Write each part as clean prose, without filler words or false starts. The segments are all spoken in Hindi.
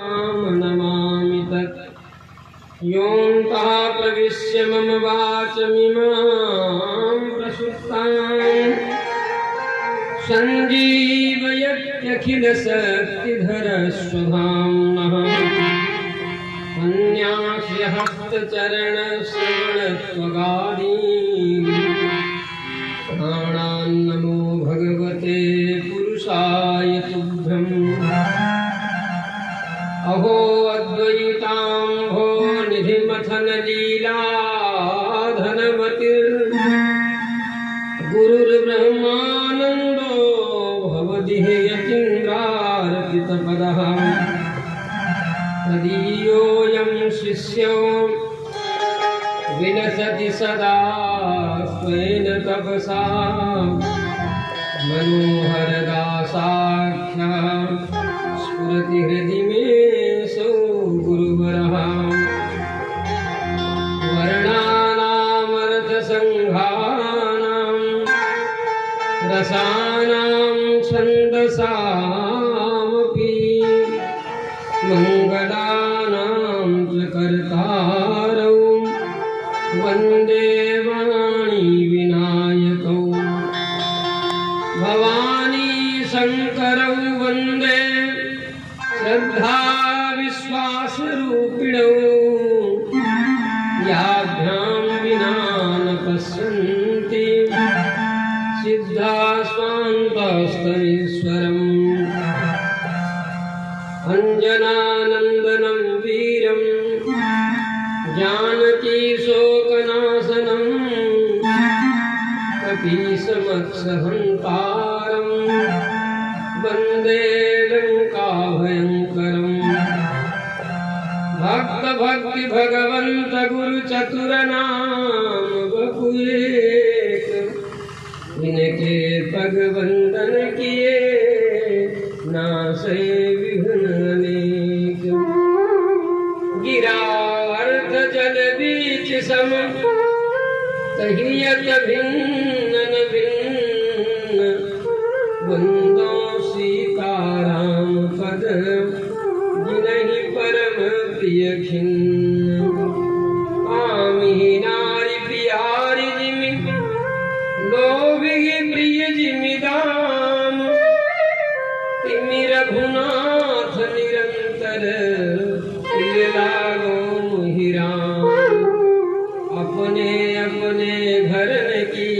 नमामि तत् योऽन्तः प्रविश्य मम वाचमिमां प्रसुप्तां सञ्जीवयत्यखिलशक्तिधरस्वधाम्नः अन्यास्य हस्तचरणश्रवणत्वगादीन् प्राणान्नमो भगवते पुरुषाय तुभ्यम्। अहो अद्वैताम्भो निधिमथन लीलाधनमतिर् गुरुर्ब्रह्मानन्दो भवदिः यतीन्द्रार्पितपदः तदीयोऽयं शिष्यो विलसति सदा स्वेन तपसा मनोहरदासाख्या स्फुरति हृदि मे सौ गुरुवरः वर्णानामर्थसङ्घानां रसानां छन्दसामपि मङ्गलानां च कर्तारौ वन्दे वाणी विनायकौ भवानी शङ्करौ वन्दे श्रद्धा विश्वासरूपिणौ याभ्यां विना न पश्यन्ति सिद्धा स्वान्तस्तमीश्वरम् अञ्जनानन्दनं वीरं जानकीशोकनाशनं कपीशमत्सहन्तारं वन्दे लङ्काभयङ्करम् भक्ति भगवन्त गुरु चतुरनाम बपुएक इनके पग वंदन किए नासे विघ्न अनेक गिरावर्त जल बीच सम तहियत भिन्न न भिन्न वंदो सीताराम पद जिनहि परम प्रिय खिन्न कामी नारी प्यारी जिमि लोभी प्रिय जिमि दाम तिमि रघुनाथ निरंतर प्रिय लागो मोहि राम अपने अपने घर की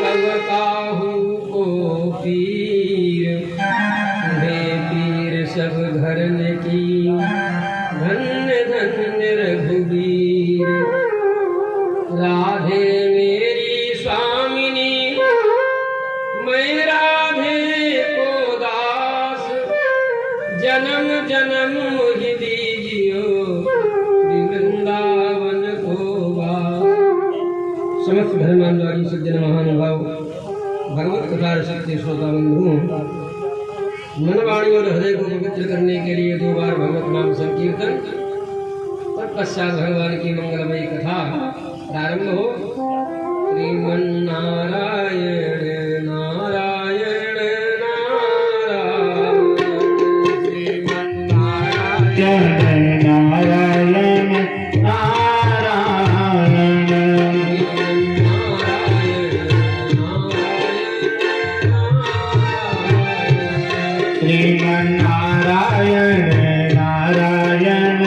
सब काहू को पीर पीर सब घरन की धन्य धन्य रघुवीर राधे मेरी स्वामिनी मैं राधे को दास जन्म जन्म मोहि दीजियो वृंदावन को वास। समस्त धर्मानुरागी सज्जन महानुभाव भगवत कथा शक्ति श्रोता बंधु मन वाणी और हृदय को पवित्र करने के लिए 2 बार भगवत नाम संकीर्तन तत्पश्चात भगवान की मंगलमयी कथा प्रारंभ हो। श्रीमन्नारायण नारायण नारायण श्रीमन्नारायण नारायण श्रीमन्नारायण नारायण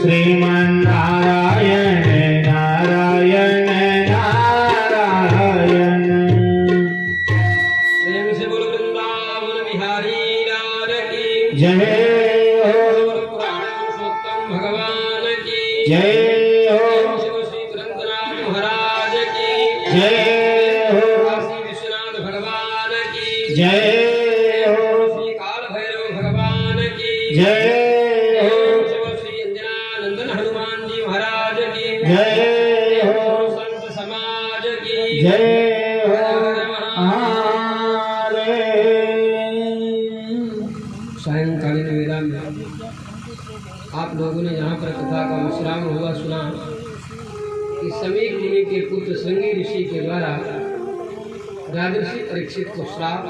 श्रीमन्नारायण नारायण नारायण। प्रेम से बोलो वृंदावन बिहारी लाल की जय हो पुराण पुरुषोत्तम भगवान की जय हो शिव श्री ग्रंथनाथ महाराज की जय हो काशी विश्वनाथ भगवान की जय हो श्री काल भैरव भगवान की जय हो शिव श्री अंजनानंदन हनुमान जी महाराज की जय हो संत समाज की जय हो सायंकालीन वेला में आप लोगों ने यहाँ पर कथा का विश्राम हुआ सुना कि समीक मुनि के पुत्र संगी ऋषि के द्वारा राजर्षि परीक्षित को श्राप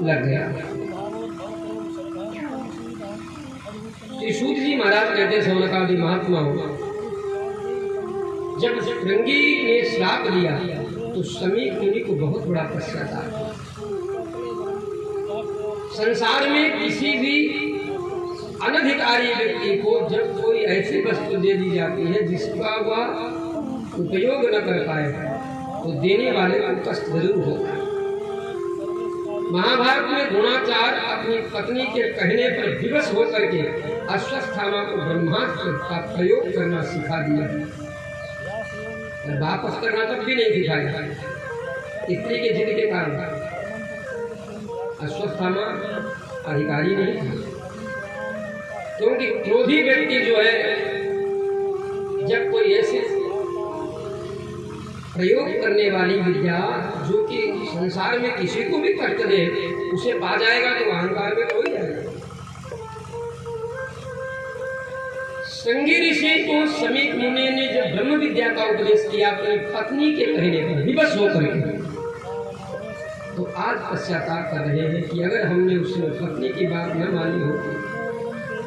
लग गया। सूत जी महाराज कहते सौनकादि महात्मा हुआ, जब श्रृंगी ने श्राप लिया तो समीक मुनि को बहुत बड़ा पश्चाताप हुआ। संसार में किसी भी अनधिकारी व्यक्ति को जब कोई ऐसी वस्तु दे दी जाती है जिसका वह उपयोग न कर पाए तो देने वाले को कष्ट जरूर होता है। महाभारत में द्रोणाचार्य अपनी पत्नी के कहने पर विवश होकर के अश्वत्थामा को ब्रह्मास्त्र का प्रयोग करना सिखा दिया, वापस करना तब भी नहीं सिखाया। स्त्री के जिद के कारण अश्वत्थामा अधिकारी नहीं था, क्योंकि क्रोधी व्यक्ति जो है जब कोई ऐसे प्रयोग करने वाली विद्या जो कि संसार में किसी को भी कष्ट दे उसे पा जाएगा तो अहंकार में हो ही जाएगा। संगी ऋषि को समीक मुनि ने जब ब्रह्म विद्या का उपदेश किया अपनी पत्नी के कहने पर विवश होकर के, तो आज पश्चाताप कर रहे हैं कि अगर हमने उसने पत्नी की बात न मानी होती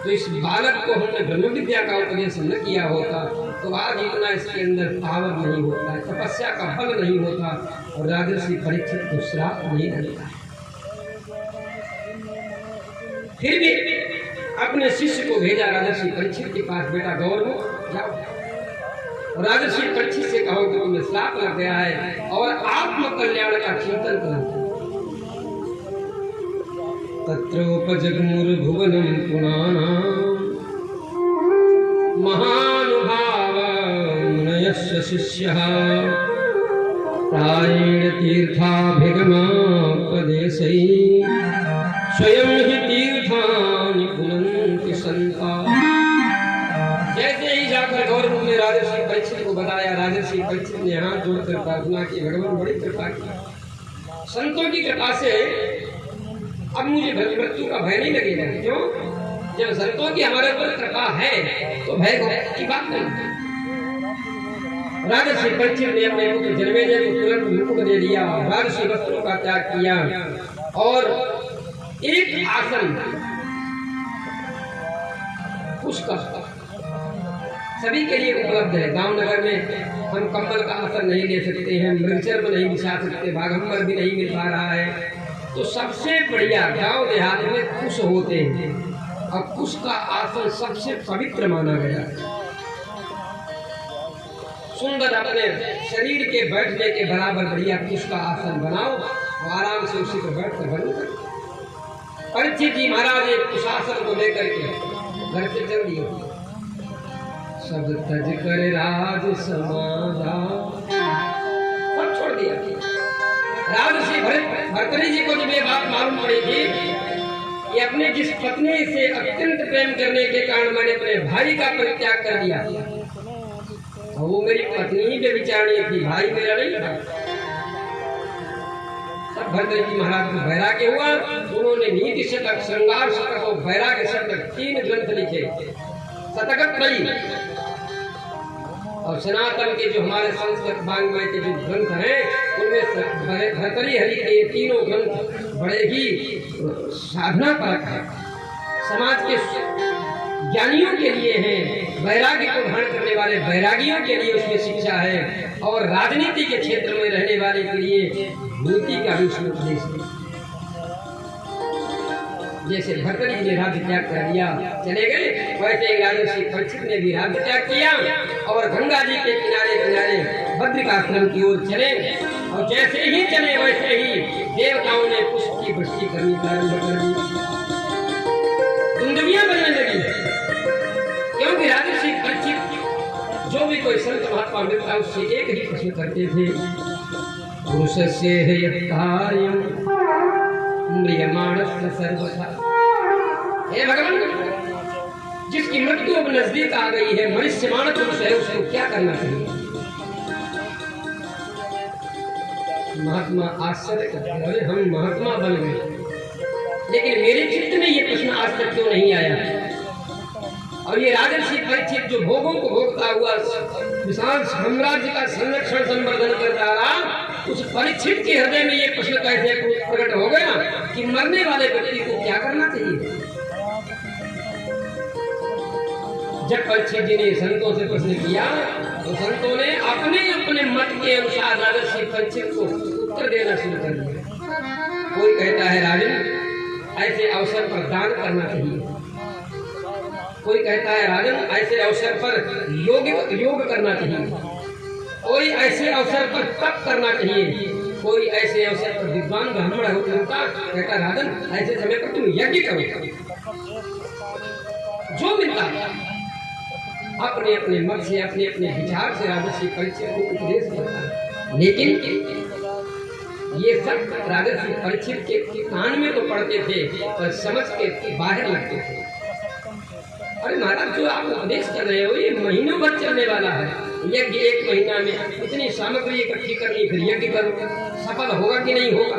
तो इस बालक को हमने ब्रह्म विद्या का उपदेश न किया होता तो आज इतना इसके अंदर पावर नहीं होता, तपस्या का फल नहीं होता और राजर्षि परीक्षित को श्राप नहीं लगता। फिर भी अपने शिष्य को भेजा राजर्षि परीक्षित के पास, बेटा गौरव जाओ और राजर्षि परीक्षित से कहो कि तुम्हें श्राप लग गया है और आत्म कल्याण का चिंतन करो। तत्रोपजगमुर्भुवनं पुनानां महानुभावा मुनयस्य शिष्यः प्रायेण तीर्थाभिगमापदेशैः स्वयं हि तीर्थानि पुनन्ति सन्ता। जैसे ही जाकर गौरव ने राजर्षि परीक्षित को बताया, राजर्षि परीक्षित ने हाथ जोड़कर प्रार्थना की, भगवान बड़ी कृपा की, संतों की कृपा से अब मुझे मृत्यु का भय नहीं लगेगा। क्यों? जब संतों की हमारे ऊपर कृपा है तो भय की बात नहीं। राजर्षि परीक्षित ने अपने पुत्र जन्मेजय को तुरंत मुकुट दे दिया, राजर्षि वस्त्रों का त्याग किया और एक आसन उसका सभी के लिए उपलब्ध है। गांव नगर में हम कंबल का आसन नहीं ले सकते हैं, मृगचर्म नहीं बिछा सकते, बाघंबर भी नहीं मिल पा रहा है, तो सबसे बढ़िया गांव देहात में कुश होते हैं और कुश का आसन सबसे पवित्र माना गया है। सुंदर अपने शरीर के बैठने के बराबर बढ़िया कुश का आसन बनाओ और आराम से उसी पर बैठ कर बनो। परीक्षित जी महाराज एक कुशासन को लेकर के घर से चल दिए। सब तज कर राज समाजा, सब छोड़ दिया। राजर्षि भर्तृहरि जी को जब ये बात मालूम पड़ी थी कि अपने जिस पत्नी से अत्यंत प्रेम करने के कारण मैंने अपने भाई का परित्याग कर दिया, और वो मेरी पत्नी ही व्यभिचारिणी थी, भाई मेरा नहीं था। तब भर्तृहरि जी महाराज को वैराग्य हुआ, उन्होंने नीति शतक, श्रृंगार शतक और वैराग्य शतक 3 ग्रंथ लिखे। शतकत्रयी और सनातन के जो हमारे संस्कृत वाङ्मय के जो ग्रंथ हैं उनमें भर्तृहरि के तीनों ग्रंथ बड़े ही साधना परक है, समाज के ज्ञानियों के लिए हैं, वैराग्य को धारण करने वाले वैरागियों के लिए उसमें शिक्षा है और राजनीति के क्षेत्र में रहने वाले के लिए नीति का भी उसमें उपदेश है। जैसे भरतरी ने राज्य त्याग कर दिया चले गए, वैसे ही राजर्षि परीक्षित ने भी राज्य त्याग किया और गंगा जी के किनारे किनारे बद्रिकाश्रम की ओर चले। और जैसे ही चले वैसे ही देवताओं ने पुष्प की वृष्टि करनी प्रारंभ कर दी, दुंदुभियां बनने लगी। क्योंकि राजर्षि परीक्षित जो भी कोई संत महात्मा मिलता उससे एक ही प्रश्न करते थे, पुरुषस्य कार्यम म्रियमाणस्य सर्वथा। हे भगवान, जिसकी मृत्यु अब नजदीक आ गई है, मनुष्यमाण पुरुष है, उसको क्या करना चाहिए? महात्मा आश्चर्य करते, अरे हम महात्मा बन गए, लेकिन मेरे चित्त में ये प्रश्न आज तक क्यों नहीं आया? और ये राजर्षि परीक्षित जो भोगों को भोगता हुआ विशाल साम्राज्य का संरक्षण संवर्धन करता रहा, उस परीक्षित के हृदय में ये प्रश्न कैसे प्रकट हो गया कि मरने वाले व्यक्ति को क्या करना चाहिए? जब परीक्षित जी ने संतों से प्रश्न किया तो संतों ने अपने अपने मत के अनुसार राजर्षि परीक्षित को उत्तर देना शुरू कर दिया। कोई कहता है राजन, ऐसे अवसर पर दान करना चाहिए। कोई कहता है राजन, ऐसे अवसर पर योग करना चाहिए। कोई ऐसे अवसर पर तप करना चाहिए। कोई ऐसे अवसर पर विद्वान ब्राह्मण होता कहता राजन, ऐसे समय पर तुम यज्ञ करो। जो मिलता अपने अपने मत से अपने अपने विचार से राजर्षि परीक्षित को उपदेश करता है। लेकिन ये सब राजर्षि परीक्षित के कान में तो पढ़ते थे पर समझ के बाहर लगते थे। अरे महाराज, जो आप उपदेश कर रहे हो ये महीनों भर चलने वाला है। यज्ञ 1 महीना में इतनी सामग्री इकट्ठी करनी, फिर यज्ञ करो, सफल होगा कि नहीं होगा?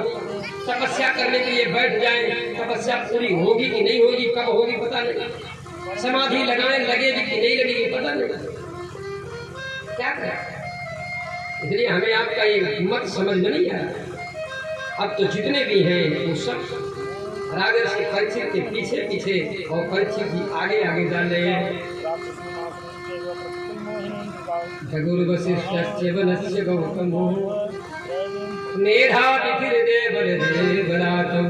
तपस्या करने के लिए बैठ जाए, तपस्या पूरी होगी कि नहीं होगी, कब होगी पता नहीं, समाधि लगाए लगेगी कि नहीं लगेगी पता नहीं, क्या करें? इसलिए हमें आपका ये मत समझ में नहीं आया। अब तो जितने भी हैं वो सब राजर्षि परीक्षित के पीछे पीछे और परीक्षित जी आगे आगे जा रहे हैं। जगुर्वसिष्ठस्य वनस्य गौतमो मेधातिथिर्देवदेवरातं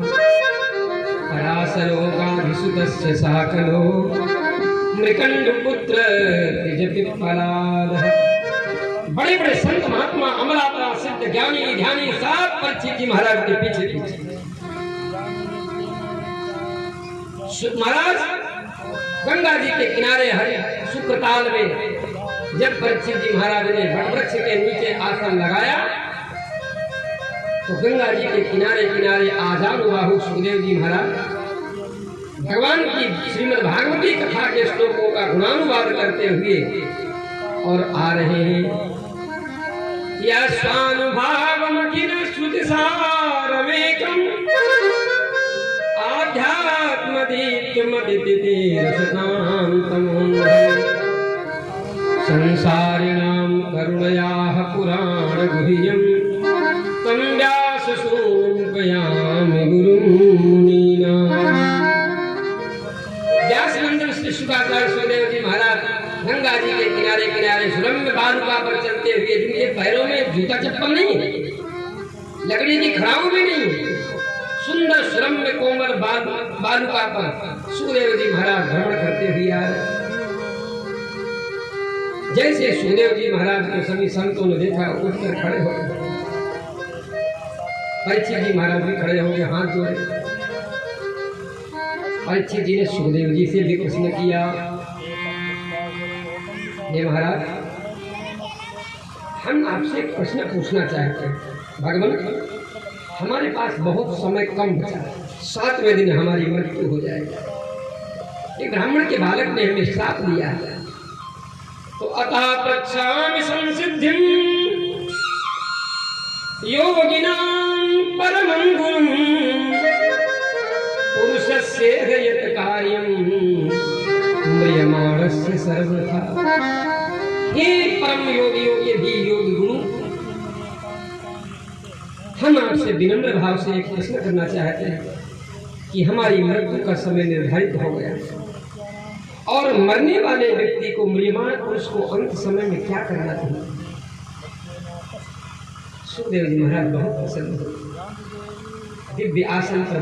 पराशरोगाभिसुतस्य साकलो मृकण्डपुत्र द्विजपिप्पलादः। बड़े बड़े संत महात्मा अमलापरा सिद्ध ज्ञानी ध्यानी सब परीक्षित जी महाराज के पीछे पीछे। महाराज गंगा जी के किनारे हरे शुक्रताल में जब परीक्षित जी महाराज ने वटवृक्ष के नीचे आसन लगाया तो गंगा जी के किनारे किनारे आजानुबाहु सुखदेव जी महाराज भगवान की श्रीमद् भागवती कथा के श्लोकों का गुणानुवाद करते हुए और आ रहे हैं। या स्वानुभावमखिल श्रुतिसारमेकम् संसारिणां करुणयाः पुराणगुह्यं तं व्याससूपयामि गुरुमुनीनाम्। व्यास मंदिर श्री शुकाचार्य सुखदेव जी महाराज गंगा जी के किनारे किनारे सुरम्य बालुका पर चलते हुए, जिनके पैरों में जूता चप्पल नहीं है, लकड़ी की खड़ाऊ भी नहीं है, सुंदर सुरम्य कोमल बालुका पर सुखदेव जी महाराज भ्रमण करते हुए आ रहे। जैसे सुखदेव जी महाराज को सभी संतों ने देखा उठकर खड़े हो गए। परीक्षित जी महाराज भी खड़े हो गए, हाथ जोड़े। परीक्षित जी ने सुखदेव जी से भी प्रश्न किया, हे महाराज, हम आपसे एक प्रश्न पूछना चाहते हैं। भगवान, हमारे पास बहुत समय कम बचा है, 7वें दिन हमारी मृत्यु हो जाएगी। एक ब्राह्मण के बालक ने हमें श्राप दिया है, तो अतः पृच्छामि संसिद्धिं योगिनां परमं गुरुं पुरुषस्य यत् कार्यं म्रियमाणस्य सर्वथा। हे परम योगियों के भी योगी गुरु, हम आपसे विनम्र भाव से एक प्रश्न करना चाहते हैं कि हमारी मृत्यु का समय निर्धारित हो गया और मरने वाले व्यक्ति को, म्रियमाण पुरुष को अंत समय में क्या करना चाहिए? सुखदेव जी महाराज बहुत प्रसन्न हुए, दिव्य आसन पर